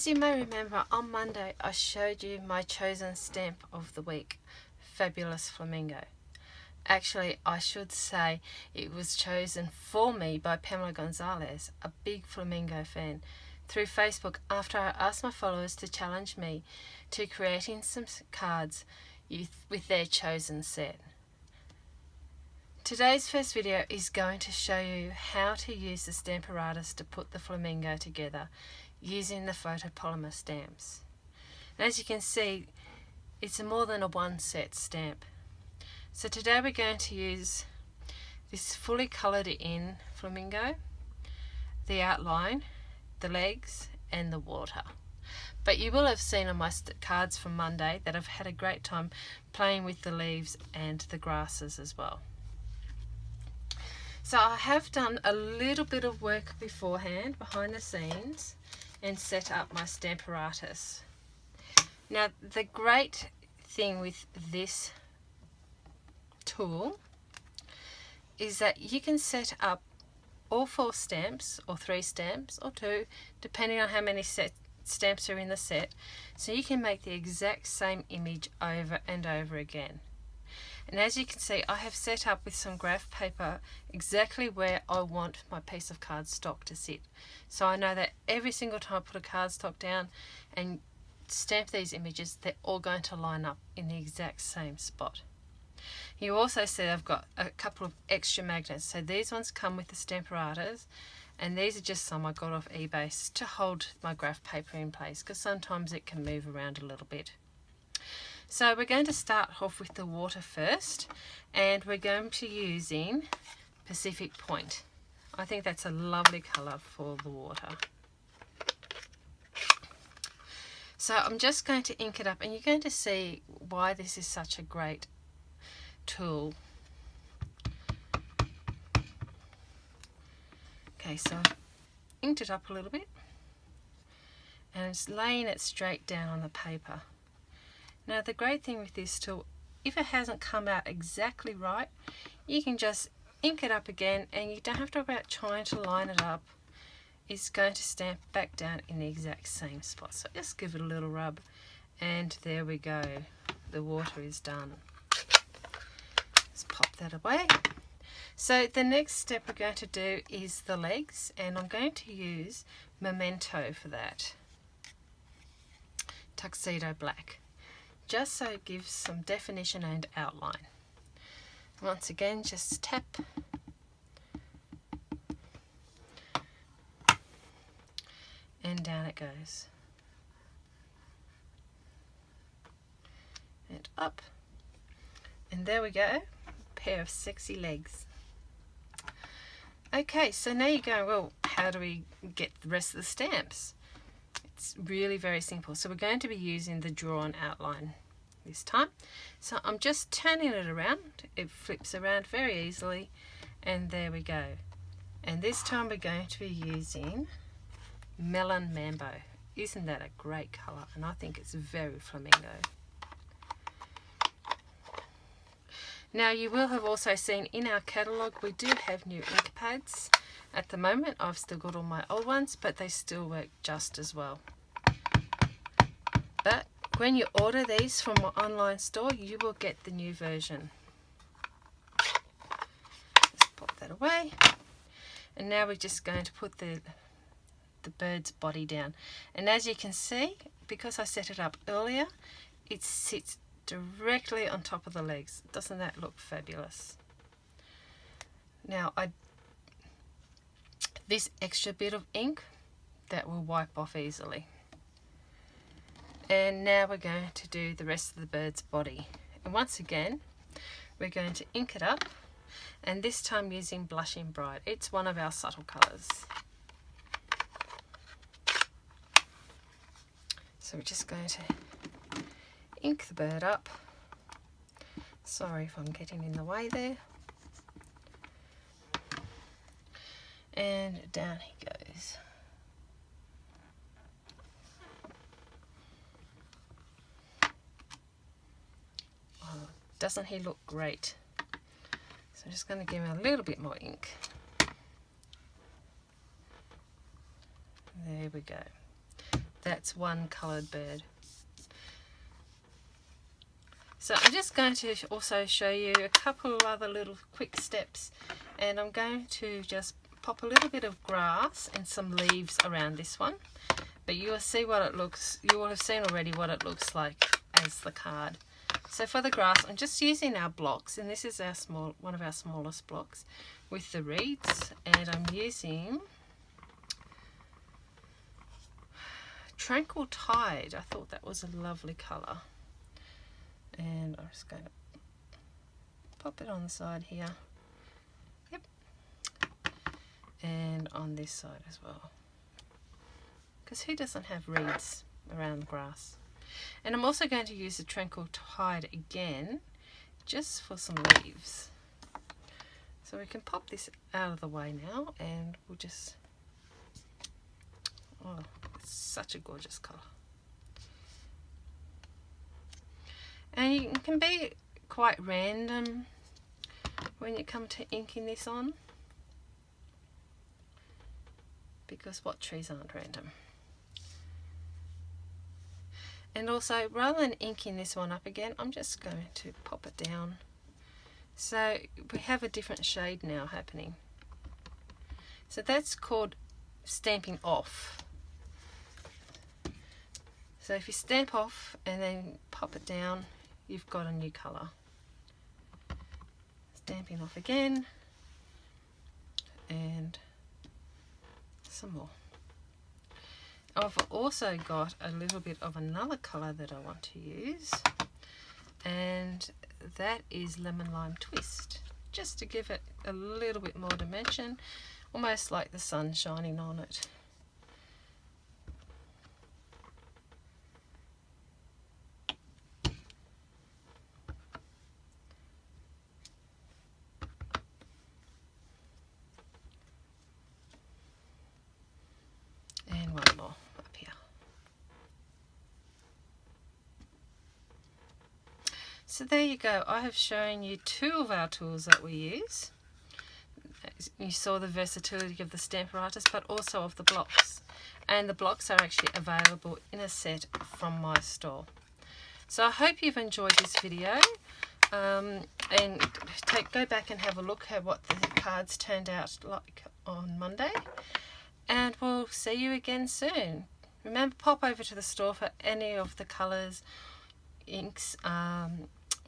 As you may remember, on Monday I showed you my chosen stamp of the week, Fabulous Flamingo. Actually, I should say it was chosen for me by Pamela Gonzalez, a big Flamingo fan, through Facebook after I asked my followers to challenge me to creating some cards with their chosen set. Today's first video is going to show you how to use the Stamparatus to put the Flamingo together using the photopolymer stamps. And as you can see, it's more than a one set stamp. So today we're going to use this fully coloured in Flamingo, the outline, the legs and the water. But you will have seen on my cards from Monday that I've had a great time playing with the leaves and the grasses as well. So I have done a little bit of work beforehand, behind the scenes, and set up my Stamparatus. Now the great thing with this tool is that you can set up all 4 stamps, or 3 stamps, or 2, depending on how many stamps are in the set, so you can make the exact same image over and over again. And as you can see, I have set up with some graph paper exactly where I want my piece of cardstock to sit. So I know that every single time I put a cardstock down and stamp these images, they're all going to line up in the exact same spot. You also see I've got a couple of extra magnets. So these ones come with the Stamparatus, and these are just some I got off eBay to hold my graph paper in place, because sometimes it can move around a little bit. So we're going to start off with the water first, and we're going to be using Pacific Point. I think that's a lovely colour for the water. So I'm just going to ink it up, and you're going to see why this is such a great tool. Okay, so I've inked it up a little bit, and it's laying it straight down on the paper. Now the great thing with this tool, if it hasn't come out exactly right, you can just ink it up again, and you don't have to worry about trying to line it up. It's going to stamp back down in the exact same spot. So just give it a little rub, and there we go. The water is done. Let's pop that away. So the next step we're going to do is the legs, and I'm going to use Memento for that. Tuxedo Black, just so it gives some definition and outline. Once again, just tap and down it goes, and up, and there we go, a pair of sexy legs. Okay, so now you're going, well, how do we get the rest of the stamps? It's really very simple. So we're going to be using the drawn outline this time. So I'm just turning it around. It flips around very easily, and there we go. And this time we're going to be using Melon Mambo. Isn't that a great colour? And I think it's very flamingo. Now you will have also seen in our catalogue we do have new ink pads. At the moment I've still got all my old ones, but they still work just as well. But when you order these from my online store, you will get the new version. Let's pop that away. And now we're just going to put the bird's body down. And as you can see, because I set it up earlier, it sits directly on top of the legs. Doesn't that look fabulous? Now this extra bit of ink, that will wipe off easily. And now we're going to do the rest of the bird's body. And once again, we're going to ink it up, and this time using Blushing Bride. It's one of our subtle colours. So we're just going to ink the bird up. Sorry if I'm getting in the way there. And down he goes. Oh, doesn't he look great? So I'm just going to give him a little bit more ink. There we go. that's one coloured bird. So I'm just going to also show you a couple of other little quick steps, and I'm going to just pop a little bit of grass and some leaves around this one, but you will see what it looks, you will have seen already what it looks like as the card. So for the grass, I'm just using our blocks, and this is our one of our smallest blocks with the reeds, and I'm using Tranquil Tide. I thought that was a lovely colour. And I'm just going to pop it on the side here. Yep. And on this side as well. Because who doesn't have reeds around the grass? And I'm also going to use the Tranquil Tide again, just for some leaves. So we can pop this out of the way now, and we'll just... Oh, it's such a gorgeous colour. And you can be quite random when you come to inking this on, because what trees aren't random? And also, rather than inking this one up again, I'm just going to pop it down. So we have a different shade now happening. So that's called stamping off. So if you stamp off and then pop it down, you've got a new colour. Stamping off again, and some more. I've also got a little bit of another colour that I want to use, and that is Lemon Lime Twist, just to give it a little bit more dimension, almost like the sun shining on it. So there you go. I have shown you two of our tools that we use. You saw the versatility of the Stamparatus, but also of the blocks. And the blocks are actually available in a set from my store. So I hope you've enjoyed this video. And go back and have a look at what the cards turned out like on Monday. And we'll see you again soon. Remember, pop over to the store for any of the colours, inks,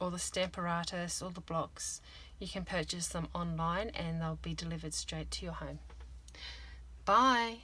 or the Stamparatus, or the blocks. You can purchase them online and they'll be delivered straight to your home. Bye!